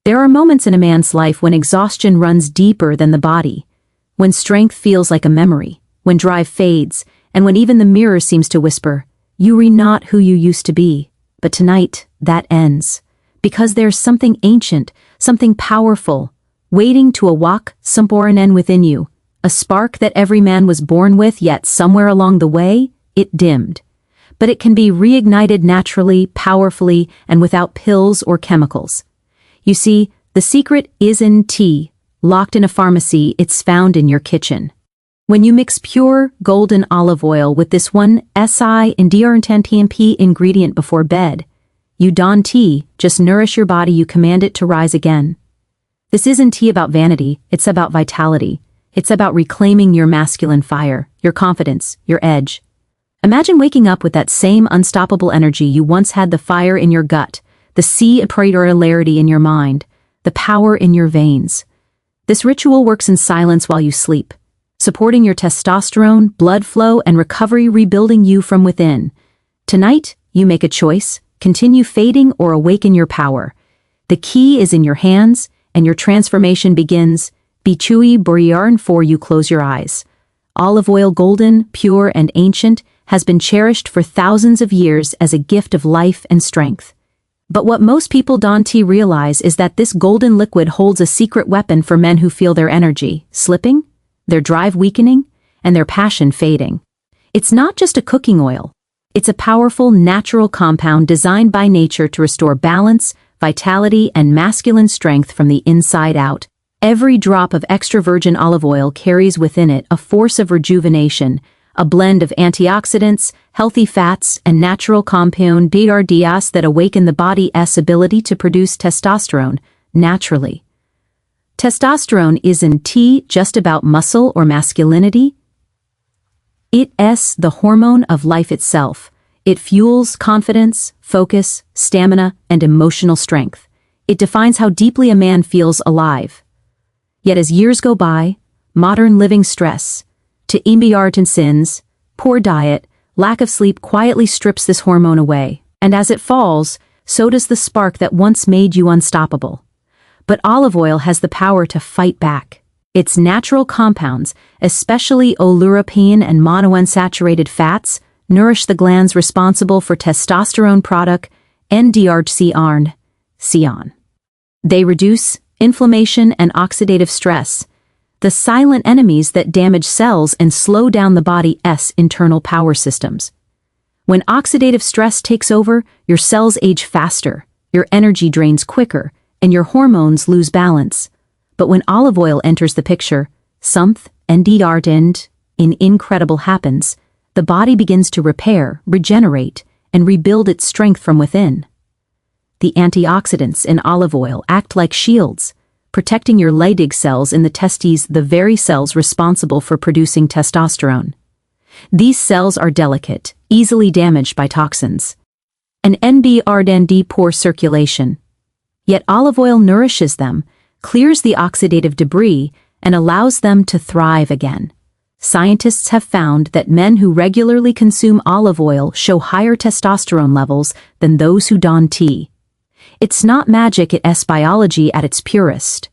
There are moments in a man's life when exhaustion runs deeper than the body, when strength feels like a memory, when drive fades, and when even the mirror seems to whisper, "You are not who you used to be." But tonight, that ends. Because there's something ancient, something powerful, waiting to awake somewhere within you, a spark that every man was born with, yet somewhere along the way, it dimmed. But it can be reignited naturally, powerfully, and without pills or chemicals. You see, the secret is in tea. Locked in a pharmacy, it's found in your kitchen. When you mix pure, golden olive oil with this one SI&DR10TMP ingredient before bed, you don tea, just nourish your body, you command it to rise again. This isn't tea about vanity, it's about vitality. It's about reclaiming your masculine fire, your confidence, your edge. Imagine waking up with that same unstoppable energy you once had, the fire in your gut, the sea of clarity in your mind, the power in your veins. This ritual works in silence while you sleep, supporting your testosterone, blood flow, and recovery, rebuilding you from within. Tonight, you make a choice: continue fading or awaken your power. The key is in your hands, and your transformation begins. Be chewy before for you close your eyes. Olive oil, golden, pure, and ancient, has been cherished for thousands of years as a gift of life and strength. But what most people don't realize is that this golden liquid holds a secret weapon for men who feel their energy slipping, their drive weakening, and their passion fading. It's not just a cooking oil. It's a powerful, natural compound designed by nature to restore balance, vitality, and masculine strength from the inside out. Every drop of extra virgin olive oil carries within it a force of rejuvenation, a blend of antioxidants, healthy fats, and natural compound DRDs that awaken the body's ability to produce testosterone naturally. Testosterone isn't just about muscle or masculinity. It's the hormone of life itself. It fuels confidence, focus, stamina, and emotional strength. It defines how deeply a man feels alive. Yet as years go by, modern living stress, to imbiartan sins, poor diet, lack of sleep quietly strips this hormone away, and as it falls, so does the spark that once made you unstoppable. But olive oil has the power to fight back. Its natural compounds, especially oleuropein and monounsaturated fats, nourish the glands responsible for testosterone product NDRCRN. They reduce inflammation and oxidative stress, the silent enemies that damage cells and slow down the body's internal power systems. When oxidative stress takes over, your cells age faster, your energy drains quicker, and your hormones lose balance. But when olive oil enters the picture, something incredible happens. The body begins to repair, regenerate, and rebuild its strength from within. The antioxidants in olive oil act like shields, protecting your Leydig cells in the testes, the very cells responsible for producing testosterone. These cells are delicate, easily damaged by toxins, and NBRD poor circulation. Yet olive oil nourishes them, clears the oxidative debris, and allows them to thrive again. Scientists have found that men who regularly consume olive oil show higher testosterone levels than those who don tea. It's not magic, it's biology at its purest.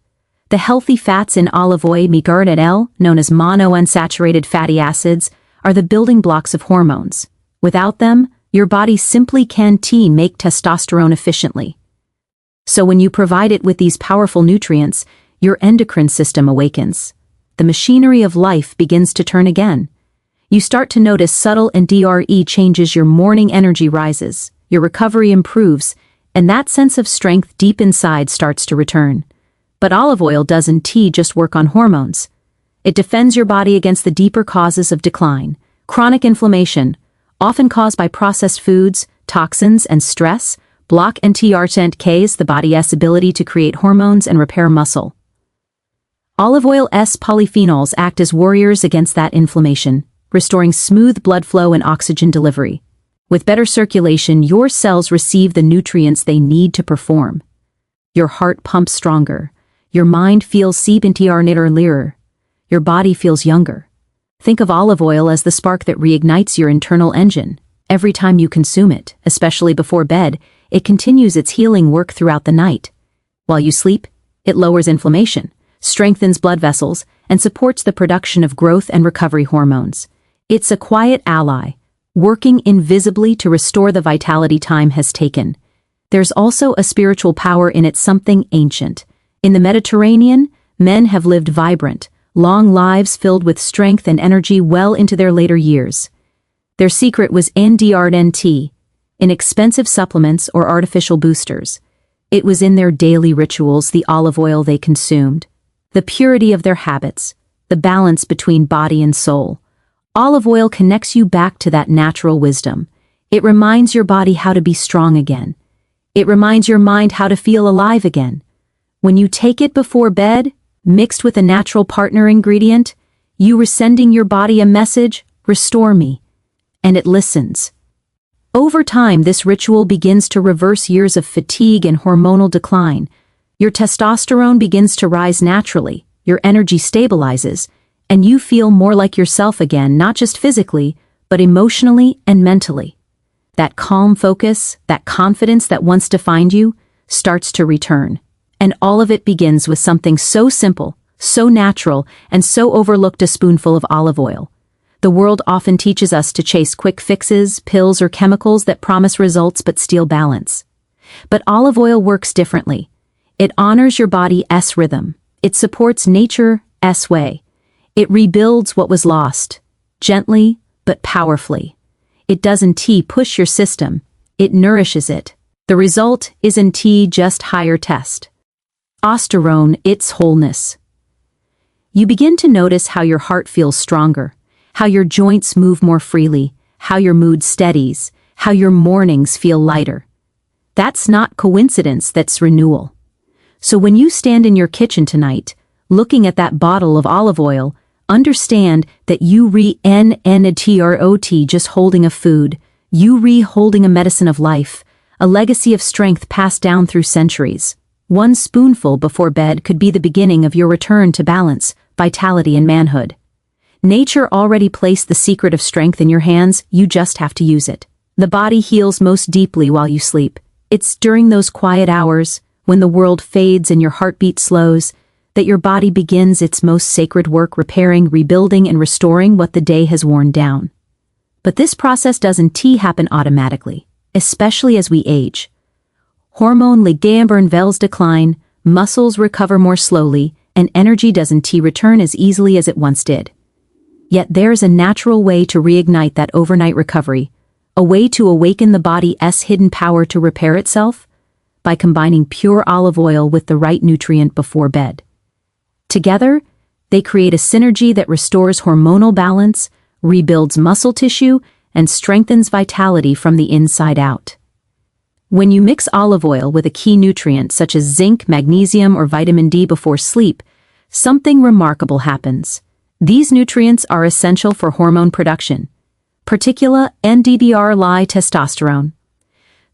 The healthy fats in olive oil, known as monounsaturated fatty acids, are the building blocks of hormones. Without them, your body simply can't make testosterone efficiently. So when you provide it with these powerful nutrients, your endocrine system awakens. The machinery of life begins to turn again. You start to notice subtle NDRE changes, your morning energy rises, your recovery improves, and that sense of strength deep inside starts to return. But olive oil doesn't just work on hormones. It defends your body against the deeper causes of decline, chronic inflammation, often caused by processed foods, toxins, and stress, block NTRCNKs, the body's ability to create hormones and repair muscle. Olive oil's polyphenols act as warriors against that inflammation, restoring smooth blood flow and oxygen delivery. With better circulation, your cells receive the nutrients they need to perform. Your heart pumps stronger. Your mind feels clearer. Your body feels younger. Think of olive oil as the spark that reignites your internal engine. Every time you consume it, especially before bed, it continues its healing work throughout the night. While you sleep, it lowers inflammation, strengthens blood vessels, and supports the production of growth and recovery hormones. It's a quiet ally, working invisibly to restore the vitality time has taken. There's also a spiritual power in it, something ancient. In the Mediterranean, men have lived vibrant, long lives filled with strength and energy well into their later years. Their secret was NDRNT, inexpensive supplements or artificial boosters. It was in their daily rituals, the olive oil they consumed, the purity of their habits, the balance between body and soul. Olive oil connects you back to that natural wisdom. It reminds your body how to be strong again. It reminds your mind how to feel alive again. When you take it before bed, mixed with a natural partner ingredient, you are sending your body a message, restore me. And it listens. Over time, this ritual begins to reverse years of fatigue and hormonal decline. Your testosterone begins to rise naturally, your energy stabilizes, and you feel more like yourself again, not just physically, but emotionally and mentally. That calm focus, that confidence that once defined you, starts to return. And all of it begins with something so simple, so natural, and so overlooked: a spoonful of olive oil. The world often teaches us to chase quick fixes, pills, or chemicals that promise results but steal balance. But olive oil works differently. It honors your body's rhythm. It supports nature's way. It rebuilds what was lost, gently but powerfully. It doesn't push your system, it nourishes it. The result isn't just higher testosterone, it's wholeness. You begin to notice how your heart feels stronger, how your joints move more freely, how your mood steadies, how your mornings feel lighter. That's not coincidence, that's renewal. So when you stand in your kitchen tonight, looking at that bottle of olive oil, understand that you re-n-n-t-r-o-t just holding a food, you re-holding a medicine of life, a legacy of strength passed down through centuries. One spoonful before bed could be the beginning of your return to balance, vitality, and manhood. Nature already placed the secret of strength in your hands, you just have to use it. The body heals most deeply while you sleep. It's during those quiet hours, when the world fades and your heartbeat slows, that your body begins its most sacred work, repairing, rebuilding, and restoring what the day has worn down. But this process doesn't happen automatically, especially as we age. Hormone levels decline, muscles recover more slowly, and energy doesn't return as easily as it once did. Yet there's a natural way to reignite that overnight recovery, a way to awaken the body's hidden power to repair itself, by combining pure olive oil with the right nutrient before bed. Together, they create a synergy that restores hormonal balance, rebuilds muscle tissue, and strengthens vitality from the inside out. When you mix olive oil with a key nutrient such as zinc, magnesium, or vitamin D before sleep, something remarkable happens. These nutrients are essential for hormone production, particularly testosterone,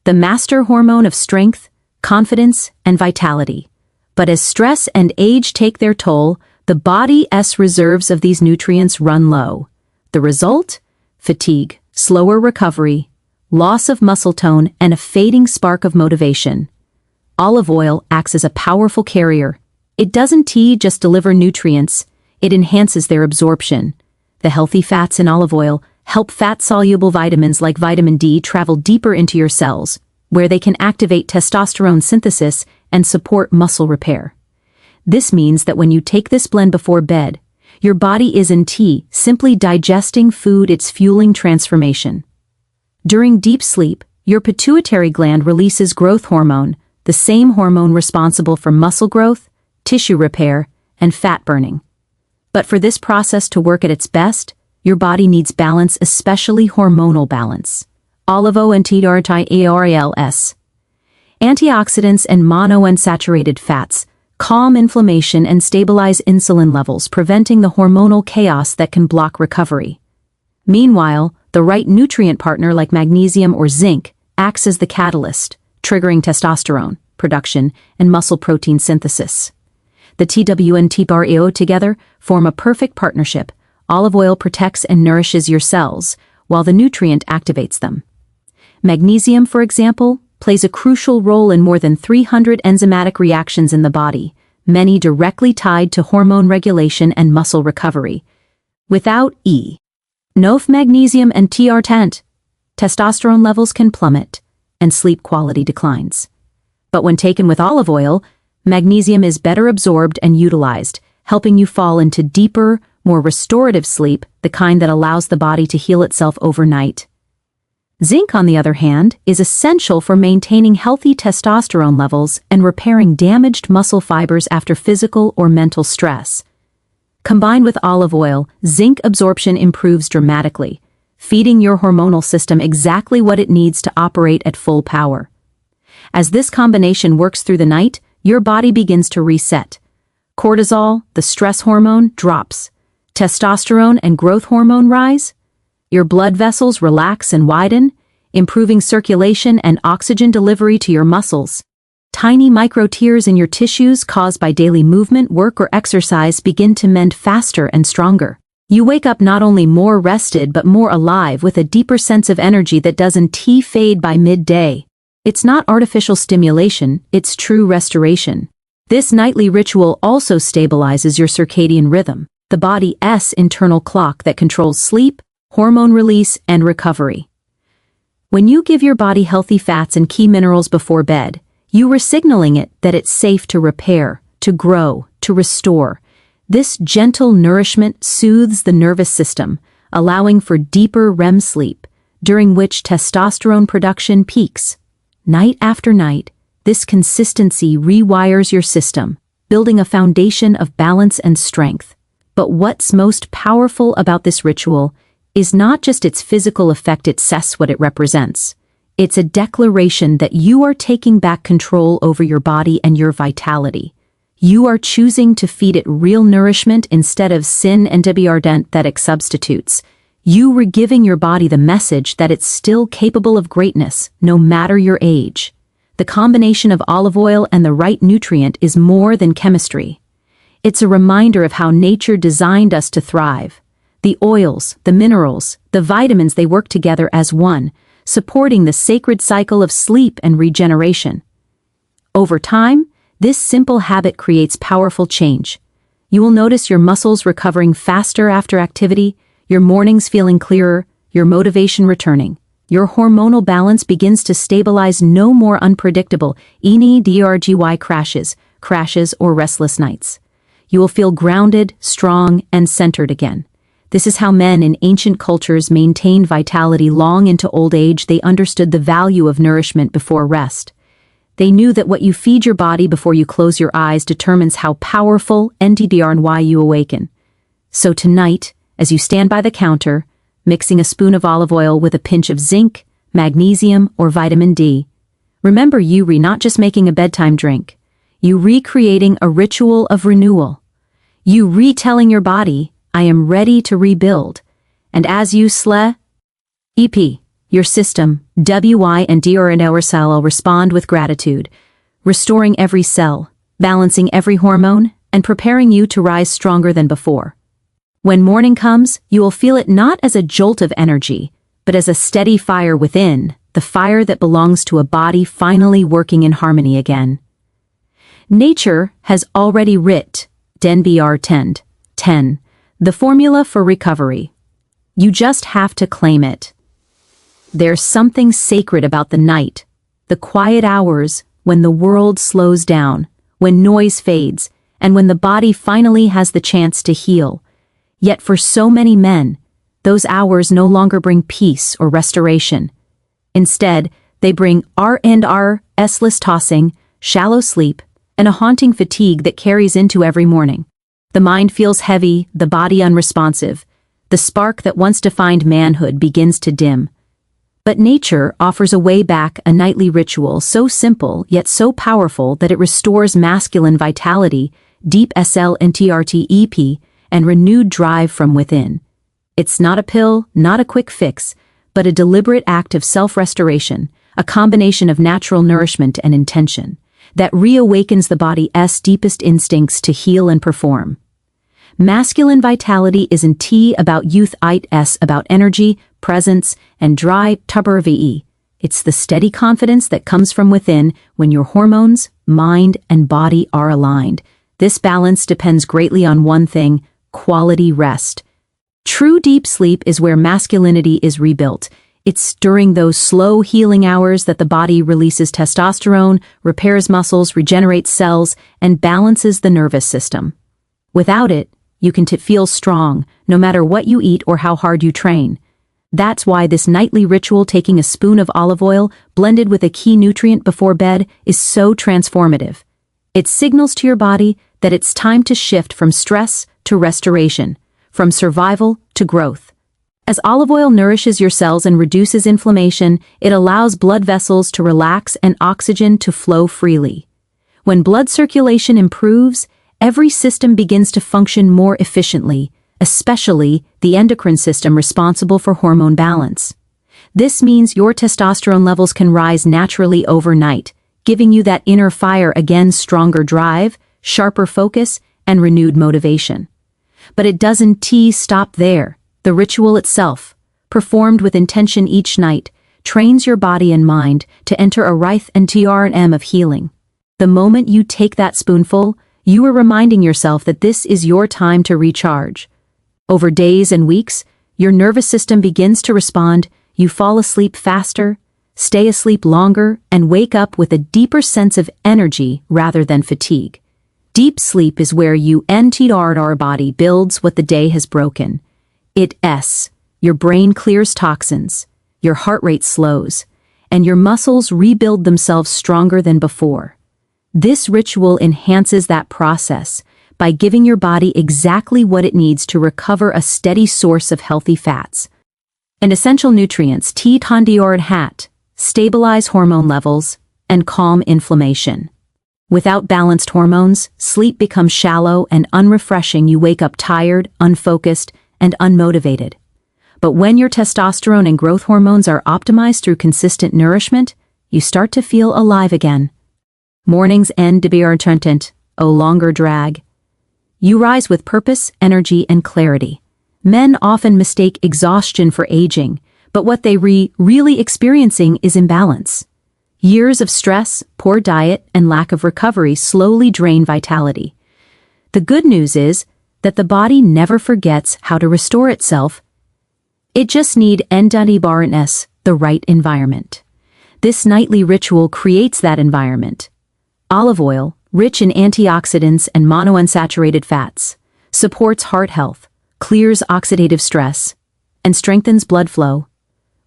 the master hormone of strength, confidence, and vitality. But as stress and age take their toll, the body's reserves of these nutrients run low. The result? Fatigue, slower recovery, loss of muscle tone, and a fading spark of motivation. Olive oil acts as a powerful carrier. It doesn't just deliver nutrients, it enhances their absorption. The healthy fats in olive oil help fat-soluble vitamins like vitamin D travel deeper into your cells, where they can activate testosterone synthesis and support muscle repair. This means that when you take this blend before bed, your body isn't simply digesting food, it's fueling transformation. During deep sleep, your pituitary gland releases growth hormone, the same hormone responsible for muscle growth, tissue repair, and fat burning. But for this process to work at its best, your body needs balance, especially hormonal balance. Olivo-antioxidants, antioxidants and monounsaturated fats calm inflammation and stabilize insulin levels, preventing the hormonal chaos that can block recovery. Meanwhile, the right nutrient partner like magnesium or zinc acts as the catalyst, triggering testosterone production and muscle protein synthesis. The TWNT-BARO together form a perfect partnership. Olive oil protects and nourishes your cells, while the nutrient activates them. Magnesium, for example, plays a crucial role in more than 300 enzymatic reactions in the body, many directly tied to hormone regulation and muscle recovery. Without enough magnesium and TR10, testosterone levels can plummet, and sleep quality declines. But when taken with olive oil, magnesium is better absorbed and utilized, helping you fall into deeper, more restorative sleep, the kind that allows the body to heal itself overnight. Zinc, on the other hand, is essential for maintaining healthy testosterone levels and repairing damaged muscle fibers after physical or mental stress. Combined with olive oil, zinc absorption improves dramatically, feeding your hormonal system exactly what it needs to operate at full power. As this combination works through the night, your body begins to reset. Cortisol, the stress hormone, drops. Testosterone and growth hormone rise. Your blood vessels relax and widen, improving circulation and oxygen delivery to your muscles. Tiny micro tears in your tissues caused by daily movement, work, or exercise begin to mend faster and stronger. You wake up not only more rested but more alive, with a deeper sense of energy that doesn't fade by midday. It's not artificial stimulation, it's true restoration. This nightly ritual also stabilizes your circadian rhythm, the body's internal clock that controls sleep, hormone release, and recovery. When you give your body healthy fats and key minerals before bed, you are signaling it that it's safe to repair, to grow, to restore. This gentle nourishment soothes the nervous system, allowing for deeper REM sleep, during which testosterone production peaks. Night after night, this consistency rewires your system, building a foundation of balance and strength. But what's most powerful about this ritual is not just its physical effect, it's what it represents. It's a declaration that you are taking back control over your body and your vitality. You are choosing to feed it real nourishment instead of sin and synthetic substitutes. You are giving your body the message that it's still capable of greatness, no matter your age. The combination of olive oil and the right nutrient is more than chemistry. It's a reminder of how nature designed us to thrive. The oils, the minerals, the vitamins, they work together as one, supporting the sacred cycle of sleep and regeneration. Over time, this simple habit creates powerful change. You will notice your muscles recovering faster after activity, your mornings feeling clearer, your motivation returning. Your hormonal balance begins to stabilize, no more unpredictable crashes or restless nights. You will feel grounded, strong, and centered again. This is how men in ancient cultures maintained vitality long into old age. They understood the value of nourishment before rest. They knew that what you feed your body before you close your eyes determines how powerful and why you awaken. So tonight, as you stand by the counter, mixing a spoon of olive oil with a pinch of zinc, magnesium, or vitamin D, remember you not just making a bedtime drink. You recreating a ritual of renewal. You retelling your body, I am ready to rebuild. And as you your system, WY and DR and our cell will respond with gratitude, restoring every cell, balancing every hormone, and preparing you to rise stronger than before. When morning comes, you will feel it not as a jolt of energy, but as a steady fire within, the fire that belongs to a body finally working in harmony again. Nature has already writ, DNBR 10, the formula for recovery. You just have to claim it. There's something sacred about the night, the quiet hours when the world slows down, when noise fades, and when the body finally has the chance to heal. Yet for so many men, those hours no longer bring peace or restoration. Instead, they bring restless tossing, shallow sleep, and a haunting fatigue that carries into every morning. The mind feels heavy, the body unresponsive. The spark that once defined manhood begins to dim. But nature offers a way back, a nightly ritual so simple yet so powerful that it restores masculine vitality, deep SLNTRTEP, and renewed drive from within. It's not a pill, not a quick fix, but a deliberate act of self-restoration, a combination of natural nourishment and intention, that reawakens the body's deepest instincts to heal and perform. Masculine vitality isn't about youth, it's about energy, presence, and drive, It's the steady confidence that comes from within when your hormones, mind, and body are aligned. This balance depends greatly on one thing: quality rest. True deep sleep is where masculinity is rebuilt. It's during those slow healing hours that the body releases testosterone, repairs muscles, regenerates cells, and balances the nervous system. Without it, you can feel strong, no matter what you eat or how hard you train. That's why this nightly ritual, taking a spoon of olive oil blended with a key nutrient before bed, is so transformative. It signals to your body that it's time to shift from stress to restoration, from survival to growth. As olive oil nourishes your cells and reduces inflammation, it allows blood vessels to relax and oxygen to flow freely. When blood circulation improves, every system begins to function more efficiently, especially the endocrine system responsible for hormone balance. This means your testosterone levels can rise naturally overnight, giving you that inner fire again, stronger drive, sharper focus, and renewed motivation. But it doesn't stop there. The ritual itself, performed with intention each night, trains your body and mind to enter a reignite and TRM of healing. The moment you take that spoonful, you are reminding yourself that this is your time to recharge. Over days and weeks, your nervous system begins to respond. You fall asleep faster, stay asleep longer, and wake up with a deeper sense of energy rather than fatigue. Deep sleep is where our body builds what the day has broken. Your brain clears toxins, your heart rate slows, and your muscles rebuild themselves stronger than before. This ritual enhances that process by giving your body exactly what it needs to recover: a steady source of healthy fats and essential nutrients, stabilize hormone levels, and calm inflammation. Without balanced hormones, sleep becomes shallow and unrefreshing. You wake up tired, unfocused, and unmotivated. But when your testosterone and growth hormones are optimized through consistent nourishment, you start to feel alive again. Mornings end to be a longer drag. You rise with purpose, energy, and clarity. Men often mistake exhaustion for aging, but what they really experiencing is imbalance. Years of stress, poor diet, and lack of recovery slowly drain vitality. The good news is that the body never forgets how to restore itself. It just needs the right environment. This nightly ritual creates that environment. Olive oil, rich in antioxidants and monounsaturated fats, supports heart health, clears oxidative stress, and strengthens blood flow.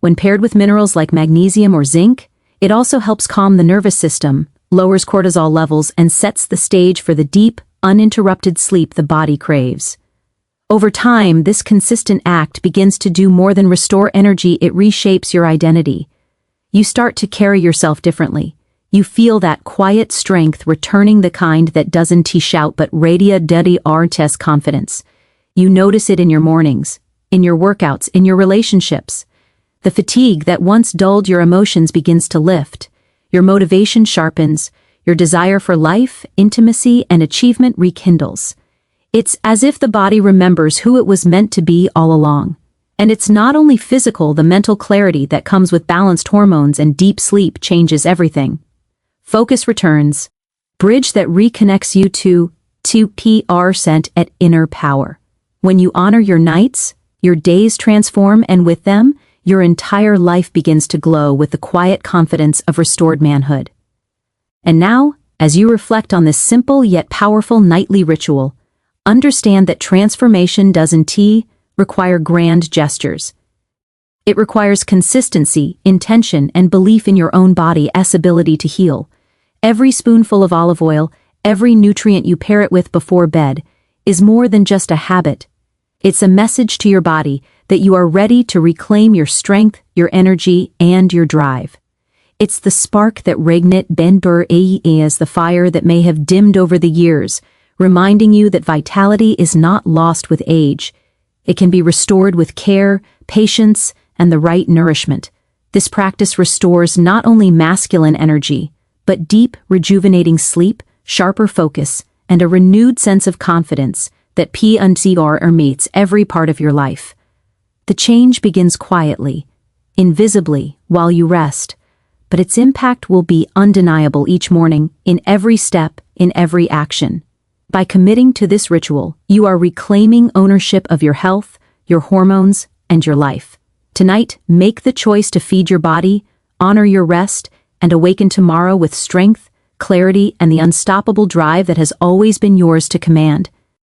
When paired with minerals like magnesium or zinc, it also helps calm the nervous system, lowers cortisol levels, and sets the stage for the deep, uninterrupted sleep the body craves. Over time, this consistent act begins to do more than restore energy. It reshapes your identity. You start to carry yourself differently. You feel that quiet strength returning, the kind that doesn't shout but radiates confidence. You notice it in your mornings, in your workouts, in your relationships. The fatigue that once dulled your emotions begins to lift. Your motivation sharpens. Your desire for life, intimacy, and achievement rekindles. It's as if the body remembers who it was meant to be all along. And it's not only physical, the mental clarity that comes with balanced hormones and deep sleep changes everything. Focus returns. Bridge that reconnects you to at inner power. When you honor your nights, your days transform, and with them, your entire life begins to glow with the quiet confidence of restored manhood. And now, as you reflect on this simple yet powerful nightly ritual, understand that transformation doesn't require grand gestures. It requires consistency, intention, and belief in your own body's ability to heal. Every spoonful of olive oil, every nutrient you pair it with before bed, is more than just a habit. It's a message to your body that you are ready to reclaim your strength, your energy, and your drive. It's the spark that reignite as the fire that may have dimmed over the years, reminding you that vitality is not lost with age. It can be restored with care, patience, and the right nourishment. This practice restores not only masculine energy, but deep, rejuvenating sleep, sharper focus, and a renewed sense of confidence that meets every part of your life. The change begins quietly, invisibly, while you rest, but its impact will be undeniable each morning, in every step, in every action. By committing to this ritual, you are reclaiming ownership of your health, your hormones, and your life. Tonight, make the choice to feed your body, honor your rest, and awaken tomorrow with strength, clarity, and the unstoppable drive that has always been yours to command.